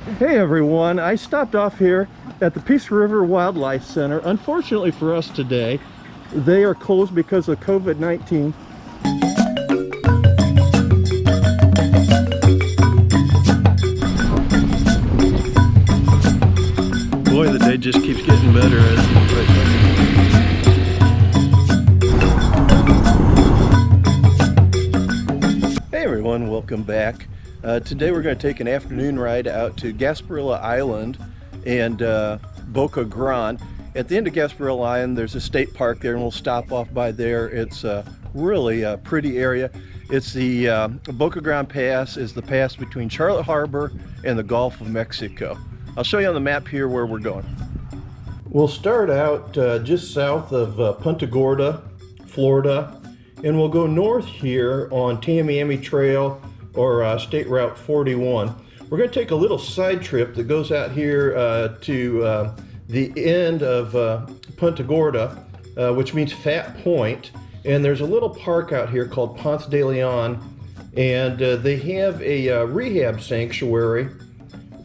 Hey everyone, I stopped off here at the Peace River Wildlife Center. Unfortunately for us today, they are closed because of COVID-19. Boy, the day just keeps getting better as Hey everyone, welcome back. Today we're going to take an afternoon ride out to Gasparilla Island and Punta Gorda. At the end of Gasparilla Island there's a state park there, and we'll stop off by there. It's really a pretty area. It's the Punta Gorda Pass is the pass between Charlotte Harbor and the Gulf of Mexico. I'll show you on the map here where we're going. We'll start out just south of Punta Gorda, Florida, and we'll go north here on Tamiami Trail or State Route 41. We're going to take a little side trip that goes out here to the end of Punta Gorda, which means Fat Point, and there's a little park out here called Ponce de Leon, and they have a rehab sanctuary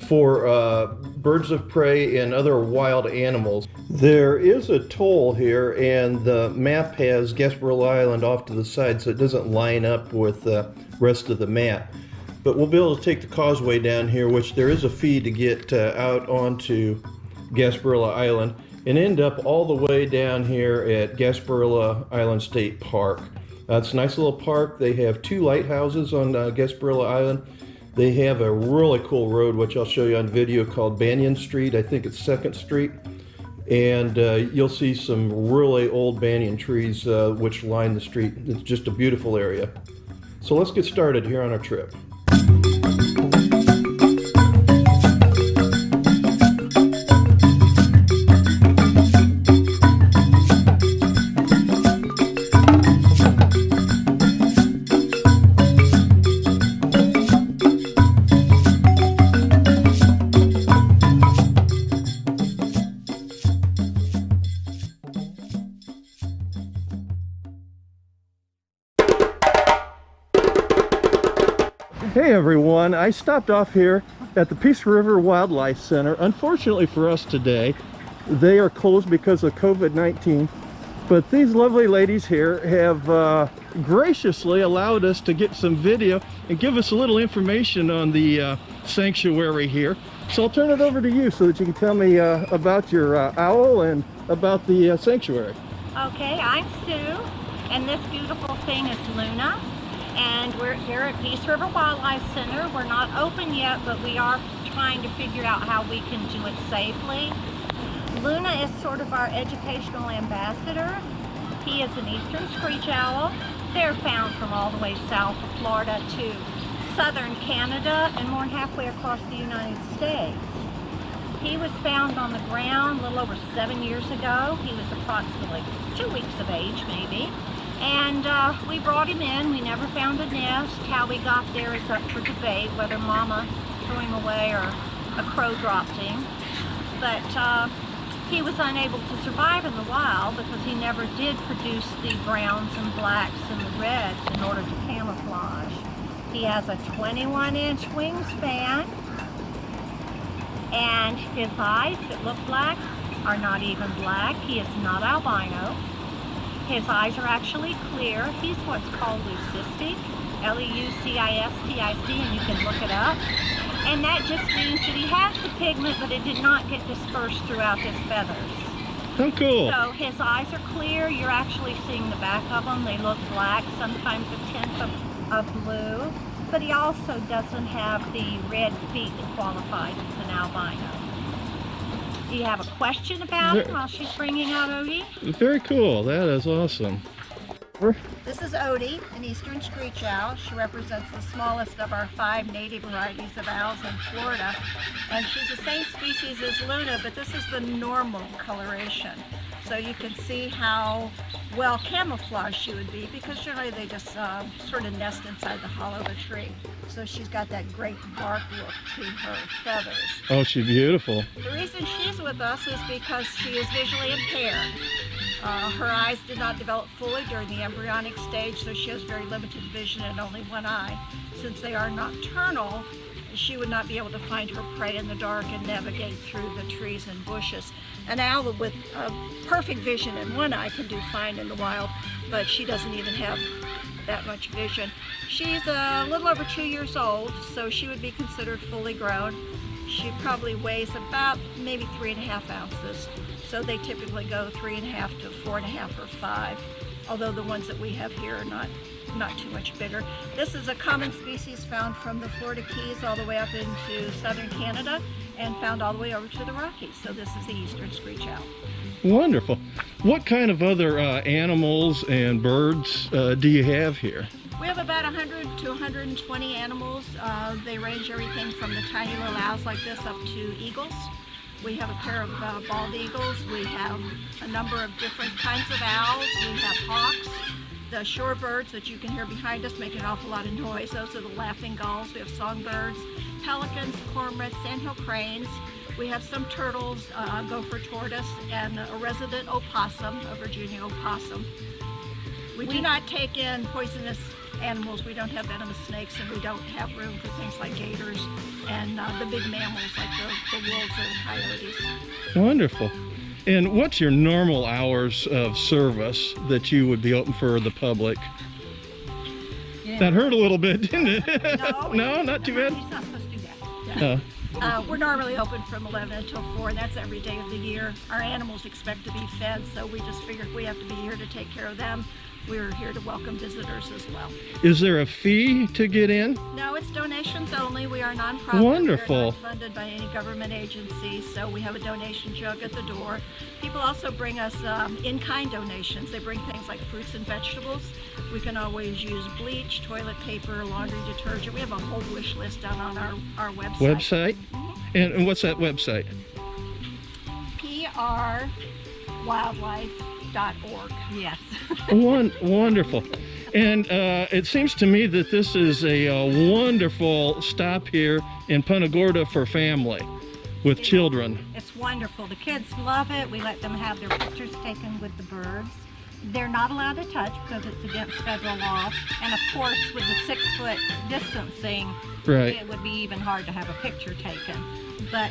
for birds of prey and other wild animals. There is a toll here, and the map has Gasparilla Island off to the side, so it doesn't line up with the rest of the map. But we'll be able to take the causeway down here, which there is a fee to get out onto Gasparilla Island, and end up all the way down here at Gasparilla Island State Park. It's a nice little park. They have two lighthouses on Gasparilla Island. They have a really cool road, which I'll show you on video, called Banyan Street. I think it's 2nd Street. And you'll see some really old banyan trees which line the street. It's just a beautiful area. So let's get started here on our trip. Hey everyone, I stopped off here at the Peace River Wildlife Center. Unfortunately for us today, they are closed because of COVID-19, but these lovely ladies here have graciously allowed us to get some video and give us a little information on the sanctuary here. So I'll turn it over to you so that you can tell me about your owl and about the sanctuary. Okay, I'm Sue, and this beautiful thing is Luna. And we're here at Peace River Wildlife Center. We're not open yet, but we are trying to figure out how we can do it safely. Luna is sort of our educational ambassador. He is an eastern screech owl. They're found from all the way south of Florida to southern Canada and more than halfway across the United States. He was found on the ground a little over 7 years ago. He was approximately 2 weeks of age, maybe. And we brought him in. We never found a nest. How we got there is up for debate, whether Mama threw him away or a crow dropped him. But he was unable to survive in the wild because he never did produce the browns and blacks and the reds in order to camouflage. He has a 21-inch wingspan, and his eyes that look black are not even black. He is not albino. His eyes are actually clear. He's what's called leucistic, L-E-U-C-I-S-T-I-C, and you can look it up. And that just means that he has the pigment, but it did not get dispersed throughout his feathers. Oh, cool. So his eyes are clear. You're actually seeing the back of them. They look black, sometimes a tint of blue. But he also doesn't have the red feet that qualifies as an albino. Do you have a question about him while she's bringing out Odie? Very cool. That is awesome. This is Odie, an eastern screech owl. She represents the smallest of our 5 native varieties of owls in Florida. And she's the same species as Luna, but this is the normal coloration. So you can see how well camouflaged she would be, because generally they just sort of nest inside the hollow of a tree. So she's got that great dark look to her feathers. Oh, she's beautiful. The reason she's with us is because she is visually impaired. Her eyes did not develop fully during the embryonic stage, so she has very limited vision and only one eye. Since they are nocturnal, she would not be able to find her prey in the dark and navigate through the trees and bushes. An owl with perfect vision in one eye can do fine in the wild, but she doesn't even have that much vision. She's a little over 2 years old, so she would be considered fully grown. She probably weighs about maybe 3.5 ounces. So they typically go 3.5 to 4.5 or 5, although the ones that we have here are not too much bigger. This is a common species found from the Florida Keys all the way up into southern Canada and found all the way over to the Rockies. So this is the eastern screech owl. Wonderful. What kind of other animals and birds do you have here? We have about 100 to 120 animals. They range everything from the tiny little owls like this up to eagles. We have a pair of bald eagles. We have a number of different kinds of owls. We have hawks. The shorebirds that you can hear behind us make an awful lot of noise. Those are the laughing gulls. We have songbirds, pelicans, cormorants, sandhill cranes. We have some turtles, gopher tortoise, and a resident opossum, a Virginia opossum. We do not take in poisonous animals. We don't have venomous snakes, and we don't have room for things like gators and the big mammals like the wolves and coyotes. Wonderful. And what's your normal hours of service that you would be open for the public? Yeah. That hurt a little bit, didn't it? No, No, not too bad? He's not supposed to do that. Yeah. We're normally open from 11 until 4, and that's every day of the year. Our animals expect to be fed, so we just figured we have to be here to take care of them. We're here to welcome visitors as well. Is there a fee to get in? No, it's donations only. We are nonprofit. Wonderful. We're not funded by any government agency, so we have a donation jug at the door. People also bring us in-kind donations. They bring things like fruits and vegetables. We can always use bleach, toilet paper, laundry detergent. We have a whole wish list down on our website. Website? And what's that website? prwildlife.org. Yes. Wonderful. And it seems to me that this is a wonderful stop here in Punta Gorda for family with children. It's wonderful. The kids love it. We let them have their pictures taken with the birds. They're not allowed to touch because it's against federal law. And of course, with the 6-foot distancing, Right. it would be even hard to have a picture taken. But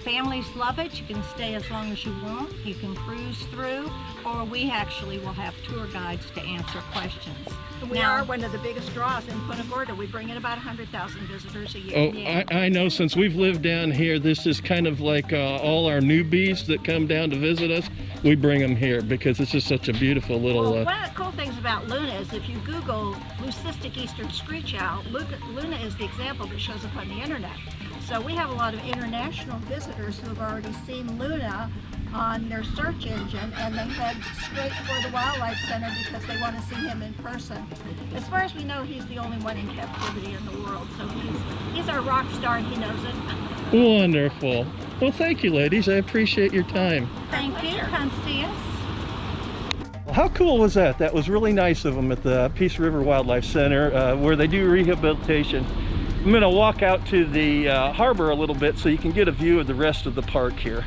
families love it. You can stay as long as you want. You can cruise through, or we actually will have tour guides to answer questions. We are one of the biggest draws in Punta Gorda. We bring in about 100,000 visitors a year. Oh, yeah. I know, since we've lived down here, this is kind of like all our newbies that come down to visit us. We bring them here because it's just such a beautiful little... Well, one of the cool things about Luna is if you Google Leucistic Eastern Screech Owl, Luna is the example that shows up on the internet. So we have a lot of international visitors who have already seen Luna on their search engine, and they head straight for the Wildlife Center because they want to see him in person. As far as we know, he's the only one in captivity in the world, so he's our rock star and he knows it. Wonderful. Well, thank you, ladies. I appreciate your time. Thank you. Come see us. How cool was that? That was really nice of them at the Peace River Wildlife Center where they do rehabilitation. I'm going to walk out to the harbor a little bit so you can get a view of the rest of the park here.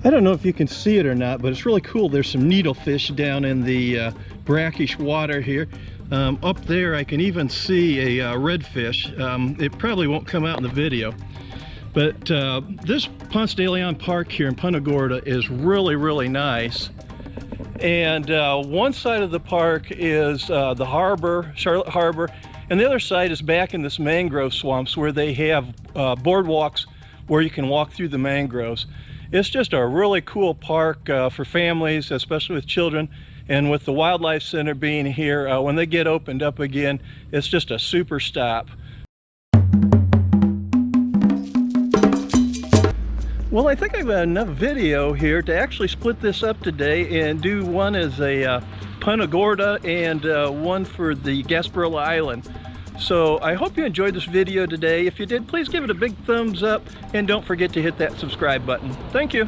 I don't know if you can see it or not, but it's really cool. There's some needlefish down in the brackish water here. Up there I can even see a redfish. It probably won't come out in the video. But this Ponce de Leon Park here in Punta Gorda is really, really nice. And one side of the park is the harbor, Charlotte Harbor, and the other side is back in this mangrove swamps where they have boardwalks where you can walk through the mangroves. It's just a really cool park for families, especially with children, and with the Wildlife Center being here, when they get opened up again, it's just a super stop. Well, I think I've got enough video here to actually split this up today and do one as a Punta Gorda and one for the Gasparilla Island. So I hope you enjoyed this video today. If you did, please give it a big thumbs up and don't forget to hit that subscribe button. Thank you.